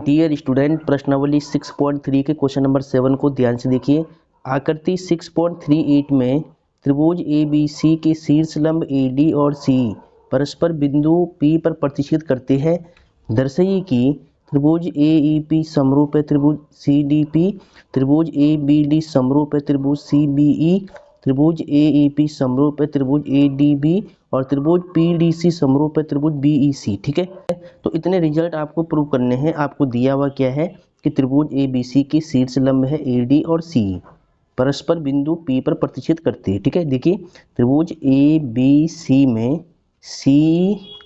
Dear student, प्रश्नावली 6.3 के question number 7 को ध्यान से देखिए। आकृति 6.38 में त्रिभुज ABC के शीर्ष लंब AD और C परस्पर बिंदु P पर प्रतिच्छेद करते हैं। दर्शाइए कि त्रिभुज AEP समरूप है त्रिभुज CDP, त्रिभुज ABD समरूप है त्रिभुज CBE, त्रिभुज AEP समरूप है त्रिभुज ADB और त्रिभुज PDC समरूप है त्रिभुज BEC। ठीक है, तो इतने रिजल्ट आपको प्रूव करने हैं। आपको दिया हुआ क्या है कि त्रिभुज ABC के शीर्ष लंब है AD और C, परस्पर बिंदु P पर प्रतिच्छेद करते हैं। ठीक है, देखिए त्रिभुज ABC में C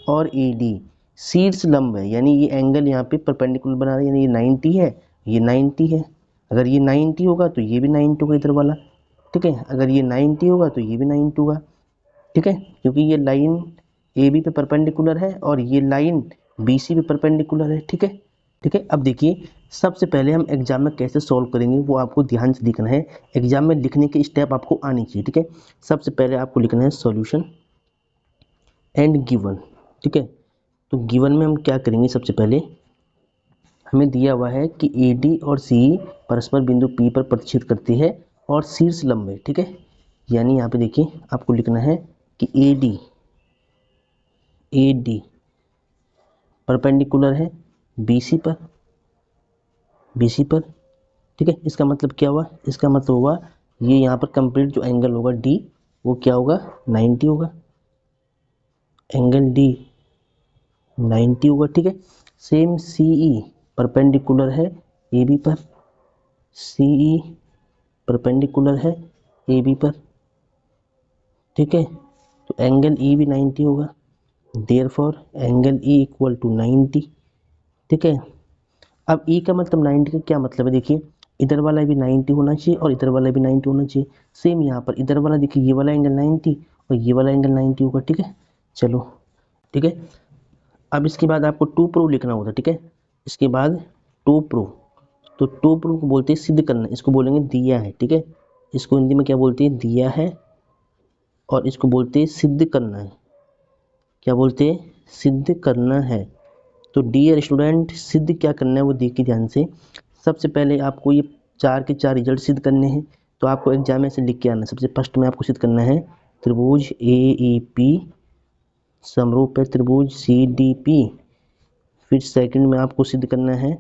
और AD शीर्ष लंब है, यानी ये एंगल यहाँ पे परपेंडिकुलर बना रहा है, यानी ये 90 है, ये 90 है। अगर ये 90 होगा तो ये भी 90 होगा इधर वाला। ठीक है, अगर ये 90 होगा तो ये भी 90 होगा। ठीक है, क्योंकि ये लाइन AB पे परपेंडिकुलर है और ये लाइन BC पे परपेंडिकुलर है। ठीक है, ठीक है। अब देखिए, सबसे पहले हम एग्जाम में कैसे सॉल्व करेंगे वो आपको ध्यान से देखना है। एग्जाम में लिखने के स्टेप आपको आनी चाहिए। ठीक है, सबसे पहले आपको लिखना है सॉल्यूशन एंड गिवन। ठीक है, तो गिवन में हम क्या करेंगे, सबसे पहले हमें दिया हुआ है कि AD और C परस्पर बिंदु P पर प्रतिच्छेद करती है और शीर्ष लंब है। ठीक है, यानी यहाँ पे देखिए आपको लिखना है कि AD परपेंडिकुलर है BC पर। ठीक है, इसका मतलब क्या हुआ, इसका मतलब हुआ ये यहाँ पर कंप्लीट जो एंगल होगा D वो क्या होगा, 90 होगा। एंगल D 90 होगा। ठीक है, सेम CE परपेंडिकुलर है AB पर, CE परपेंडिकुलर है AB पर। ठीक है, तो एंगल E भी 90 होगा, therefore angle E equal to 90। ठीक है, अब E का मतलब 90 का क्या मतलब है, देखिए इधर वाला भी 90 होना चाहिए और इधर वाला भी 90 होना चाहिए। सेम यहाँ पर इधर वाला देखिए, ये वाला एंगल 90 और ये वाला एंगल 90 होगा। ठीक है, चलो ठीक है। अब इसके बाद आपको टू प्रूव लिखना होता है। ठीक है, इसके बाद टू प्रूव, तो टू प्रूव को बोलते हैं सिद्ध करना, इसको बोलेंगे दिया है। ठीक है, इसको हिंदी में क्या बोलते हैं, दिया है, और इसको बोलते हैं सिद्ध करना है। क्या बोलते हैं, सिद्ध करना है। तो डियर स्टूडेंट, सिद्ध क्या करना है वो देखिए ध्यान से। सबसे पहले आपको ये 4 के 4 रिजल्ट सिद्ध करने हैं, तो आपको एग्जाम में से लिख के आना है। सबसे फर्स्ट में आपको सिद्ध करना है त्रिभुज AEP समरूप है त्रिभुज CDP। फिर सेकंड में आपको सिद्ध करना है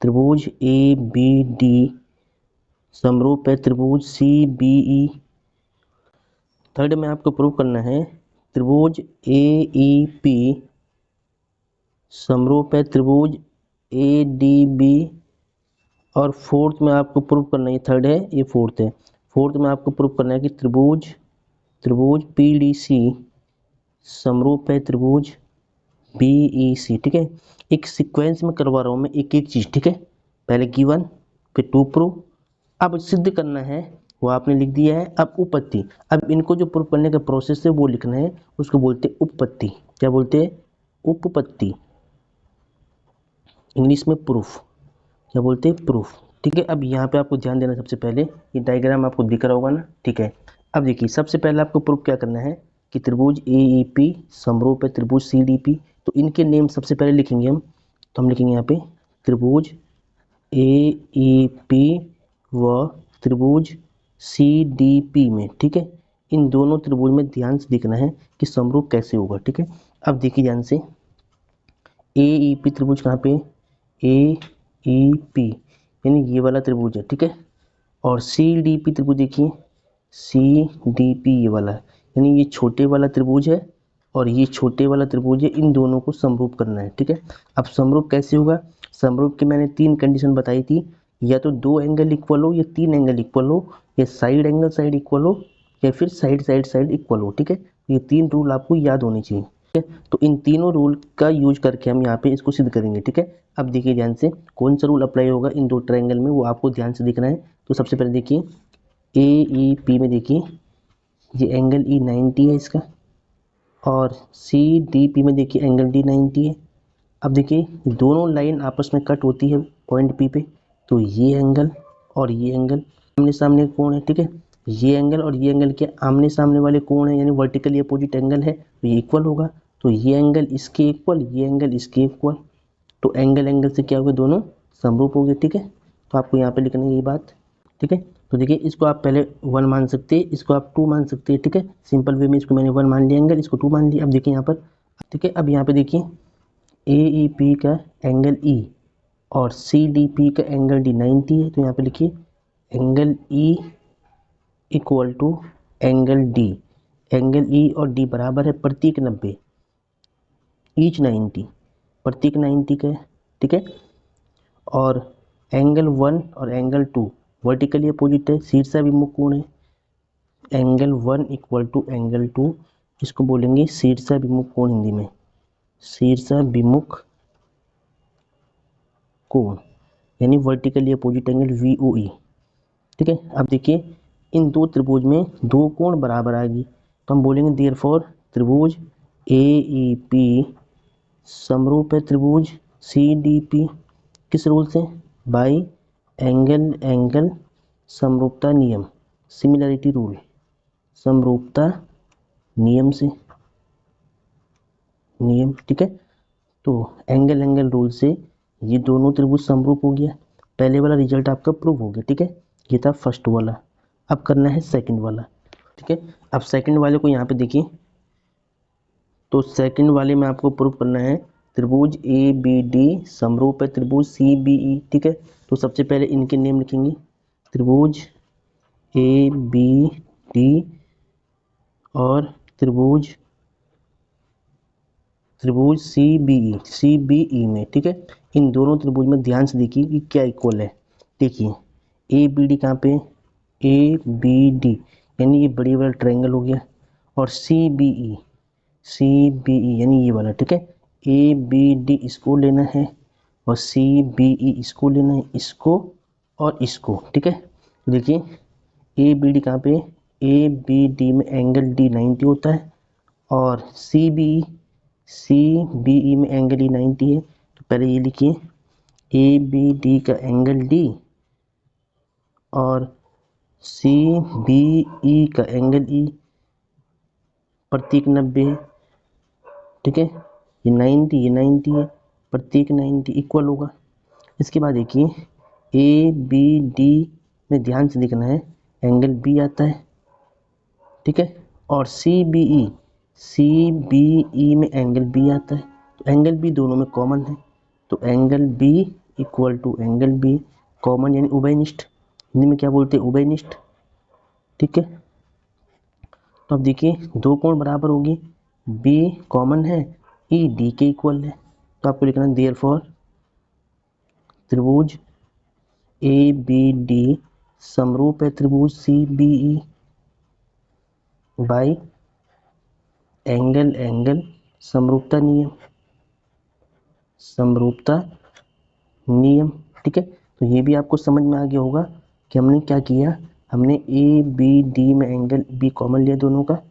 त्रिभुज ABD समरूप है त्रिभुज CBE। थर्ड में आपको प्रूव करना है त्रिभुज AEP समरूप है त्रिभुज ADB। और फोर्थ में आपको प्रूव करना है, ये थर्ड है ये फोर्थ है, फोर्थ में आपको प्रूव करना है कि त्रिभुज PDC समरूप है त्रिभुज BEC। ठीक है, एक सीक्वेंस में करवा रहा हूँ मैं एक एक चीज़। ठीक है, पहले गिवन, फिर टू प्रूव, अब सिद्ध करना है वो आपने लिख दिया है। अब उपपत्ति, अब इनको जो प्रूव करने का प्रोसेस है वो लिखना है, उसको बोलते हैं उपपत्ति। क्या बोलते हैं, उपपत्ति, इंग्लिश में प्रूफ। क्या बोलते हैं, प्रूफ। ठीक है, अब यहाँ पे आपको ध्यान देना, सबसे पहले ये डायग्राम आपको दिख रहा होगा ना। ठीक है, अब देखिए सबसे पहले आपको प्रूफ क्या करना है कि त्रिभुज AEP समरूप है त्रिभुज CDP। तो इनके नेम सबसे पहले लिखेंगे हम, तो हम लिखेंगे यहाँ पे त्रिभुज AEP व त्रिभुज CDP में। ठीक है, इन दोनों त्रिभुज में ध्यान से देखना है कि समरूप कैसे होगा। ठीक है, अब देखिए ध्यान से, AEP त्रिभुज कहाँ पे, AEP यानी ये वाला त्रिभुज है। ठीक है, और CDP त्रिभुज देखिए, CDP ये वाला है, यानी ये छोटे वाला त्रिभुज है और ये छोटे वाला त्रिभुज है, इन दोनों को समरूप करना है। ठीक है, अब समरूप कैसे होगा, समरूप की मैंने 3 कंडीशन बताई थी, या तो 2 एंगल इक्वल हो, या 3 एंगल इक्वल हो, या साइड एंगल साइड इक्वल हो, या फिर साइड इक्वल हो। ठीक है, ये 3 रूल आपको याद होने चाहिए। ठीक है, तो इन तीनों रूल का यूज करके हम यहाँ पे इसको सिद्ध करेंगे। ठीक है, अब देखिए ध्यान से कौन सा रूल अप्लाई होगा इन 2 ट्रायंगल में, वो आपको ध्यान से देखना है। तो सबसे पहले देखिए AEP में देखिए ये एंगल E 90 है इसका, और CDP में देखिए एंगल D 90 है। अब देखिए दोनों लाइन आपस में कट होती है पॉइंट P पे, तो ये एंगल और ये एंगल आमने सामने कोण है। ठीक है, ये एंगल और ये एंगल के आमने सामने वाले कोण है, यानी वर्टिकली अपोजिट एंगल है, तो ये इक्वल होगा। तो ये एंगल इसके इक्वल, ये एंगल इसके इक्वल। तो एंगल एंगल से क्या हो गया, दोनों समरूप हो गए। ठीक है, तो आपको यहाँ पे लिखना है ये बात। ठीक है, तो देखिए इसको आप पहले 1 मान सकते हैं, इसको आप 2 मान सकते हैं। ठीक है, सिंपल वे में इसको मैंने 1 मान लिया एंगल, इसको 2 मान लिया। अब देखिए यहाँ पर, ठीक है, अब यहाँ पे देखिए AEP का एंगल E और CDP का एंगल D 90 है, तो यहाँ पे लिखिए angle E equal to angle D। Angle E और D बराबर है प्रतीक 90, ईच 90, प्रतीक 90 का है। ठीक है, और एंगल 1 और एंगल 2 वर्टिकली अपोजिट है, शीर्षाभिमुख कोण है। एंगल 1 इक्वल टू एंगल 2, इसको बोलेंगे शीर्षाभिमुख कोण हिंदी में, शीर्षाभिमुख कोण यानी वर्टिकली अपोजिट एंगल VOE। ठीक है, अब देखिए इन दो त्रिभुज में दो कोण बराबर आएगी, तो हम बोलेंगे देयरफॉर त्रिभुज AEP समरूप है त्रिभुज CDP, किस रूल से, बाई एंगल एंगल समरूपता नियम, सिमिलरिटी रूल, समरूपता नियम से, नियम। ठीक है, तो एंगल एंगल रूल से ये दोनों त्रिभुज समरूप हो गया। पहले वाला रिजल्ट आपका प्रूव हो गया। ठीक है, ये था फर्स्ट वाला। अब करना है सेकंड वाला। ठीक है, अब सेकंड वाले को यहाँ पे देखिए, तो सेकंड वाले में आपको प्रूव करना है त्रिभुज ABD समरूप है त्रिभुज CBE। ठीक है, तो सबसे पहले इनके नेम लिखेंगे, त्रिभुज ABD और त्रिभुज CBE में। ठीक है, इन दोनों त्रिभुज में ध्यान से देखिए कि क्या इक्वल है। देखिए ABD कहाँ पे, ABD यानी ये बड़ी वाला ट्रायंगल हो गया, और CBE यानी ये वाला। ठीक है, ABD इसको लेना है और CBE इसको लेना है, इसको और इसको। ठीक है, देखिए ABD कहाँ पे, ABD में एंगल D 90 होता है और CBE में एंगल E 90 है। तो पहले ये लिखिए ABD का एंगल D और CBE का एंगल E, प्रतीक 90 है। ठीक है, ये 90 है, प्रतीक 90 इक्वल होगा। इसके बाद देखिए ABD में ध्यान से देखना है, एंगल B आता है। ठीक है, और CBE में एंगल B आता है, तो एंगल B दोनों में कॉमन है, तो angle B equal to angle B common यानी उभयनिष्ठ, हिंदी में क्या बोलते हैं, उभयनिष्ठ। ठीक है, तो अब देखिए दो कोण बराबर होगी, B कॉमन है, E D के इक्वल है, तो आपको लिखना है देयरफॉर त्रिभुज ABD समरूप है त्रिभुज CBE बाई एंगल एंगल समरूपता नियम, समरूपता नियम। ठीक है, तो ये भी आपको समझ में आ गया होगा कि हमने क्या किया, हमने ABD में एंगल B कॉमन लिया दोनों का,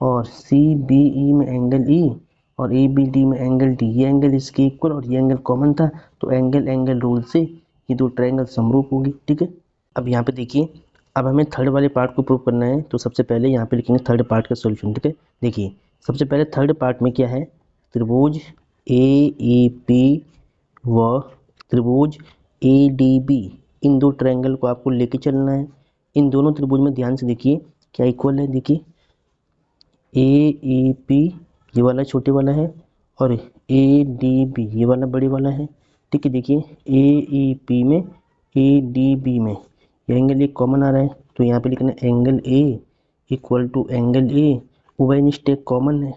और CBE में एंगल E और ABD में एंगल D, ये एंगल इसके इक्वल और ये एंगल कॉमन था, तो एंगल एंगल रूल से ये दो ट्रायंगल समरूप होगी। ठीक है, अब यहाँ पे देखिए, अब हमें थर्ड वाले पार्ट को प्रूव करना है, तो सबसे पहले यहाँ पे लिखेंगे थर्ड पार्ट का सॉल्यूशन। ठीक है, देखिए सबसे पहले थर्ड पार्ट में क्या है, त्रिभुज AEP व त्रिभुज ADB, इन दो ट्रायंगल को आपको लेके चलना है। इन दोनों त्रिभुज में ध्यान से देखिए क्या इक्वल है, देखिए AEP ये वाला छोटे वाला है और ADB ये वाला बड़े वाला है। ठीक है, देखिए AEP में ADB में ये एंगल एक कॉमन आ रहा है, तो यहाँ पे लिखना है angle A equal to angle A, उभयनिष्ठ एक कॉमन है।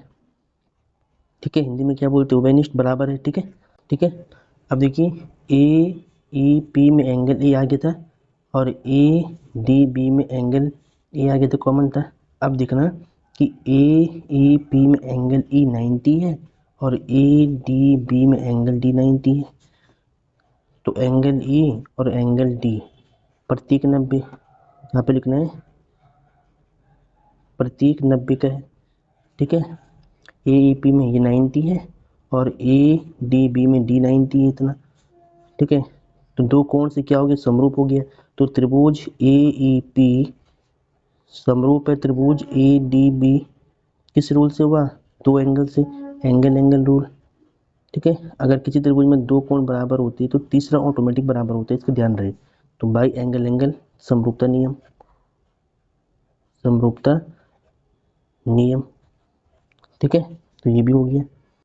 ठीक है, हिंदी में क्या बोलते हैं, उभयनिष्ठ बराबर है। ठीक है, ठीक है, अब देखिए AEP में एंगल A आ गया था और ADB में एंगल A आ गया था, कॉमन था। अब देखना कि AEP में एंगल E 90 है और ADB में एंगल D 90 है, तो एंगल E और एंगल D प्रतीक 90, यहाँ पे लिखना है प्रतीक 90 का है। ठीक है, AEP में ये 90 है और ADB में D 90 है इतना। ठीक है, तो दो कोण से क्या हो गया, समरूप हो गया, तो त्रिभुज AEP समरूप है त्रिभुज ADB, किस रूल से हुआ, दो एंगल से, एंगल एंगल रूल। ठीक है। अगर किसी त्रिभुज में दो कोण बराबर होते हैं तो तीसरा ऑटोमेटिक बराबर होता है, इसका ध्यान रहे। तो बाई एंगल एंगल समरूपता नियम, समरूपता नियम, ठीक है। तो ये भी हो गया।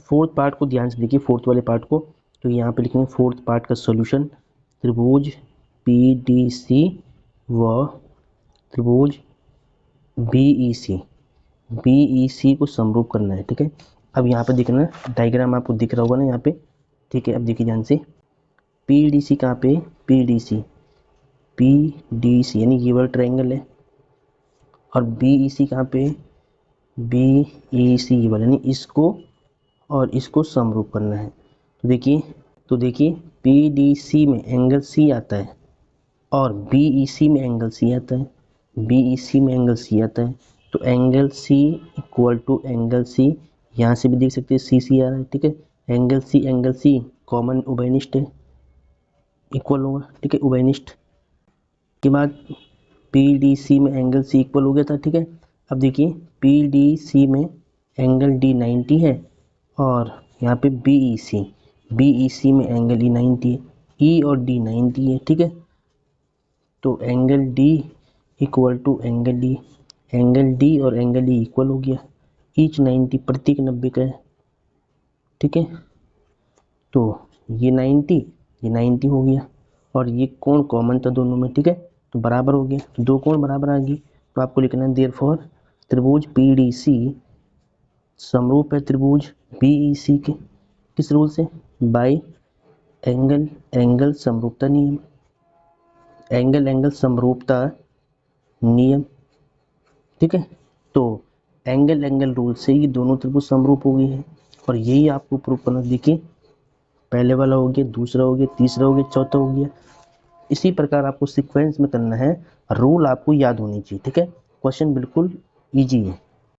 फोर्थ पार्ट को ध्यान से देखिए, फोर्थ वाले पार्ट को। तो यहाँ पे लिखेंगे फोर्थ पार्ट का सॉल्यूशन, त्रिभुज PDC व त्रिभुज BEC को समरूप करना है, ठीक है। अब यहाँ पे देखना डायग्राम आपको दिख रहा होगा ना यहाँ पे, ठीक है। अब देखिए ध्यान से, PDC कहाँ पे, PDC यानी ये वाला ट्रायंगल है, और BEC कहाँ पे, BEC ये वाला, यानी इसको और इसको समरूप करना है। तो देखिए PDC में एंगल C आता है और BEC में एंगल C आता है, BEC में एंगल C आता है। तो angle C equal to angle C, यहाँ से भी देख सकते हैं CC आ रहा है, ठीक है। एंगल C कॉमन उभयनिष्ठ है, इक्वल होगा, ठीक है, उभयनिष्ठ के बाद PDC में एंगल C इक्वल हो गया था, ठीक है। अब देखिए PDC में एंगल D 90 है और यहाँ पे BEC में एंगल E 90 है, E और D 90 है, ठीक है। तो angle D equal to angle D और एंगल E इक्वल हो गया, ईच 90 प्रत्येक 90 का है, ठीक है। तो ये 90 हो गया और ये कोण कॉमन था दोनों में, ठीक है। तो बराबर हो गया, तो दो कोण बराबर आ गई। तो आपको लिखना है देयरफॉर त्रिभुज PDC समरूप है त्रिभुज BEC के, किस रूल से, बाय एंगल एंगल समरूपता नियम, एंगल एंगल समरूपता नियम, ठीक है। तो एंगल एंगल रूल से ये दोनों त्रिभुज समरूप हो गए हैं और यही आपको प्रूव करना। देखिए पहले वाला हो गया, दूसरा हो गया, तीसरा हो गया, चौथा हो गया। इसी प्रकार आपको सीक्वेंस में करना है, रूल आपको याद होनी चाहिए, ठीक है। क्वेश्चन बिल्कुल इजी है।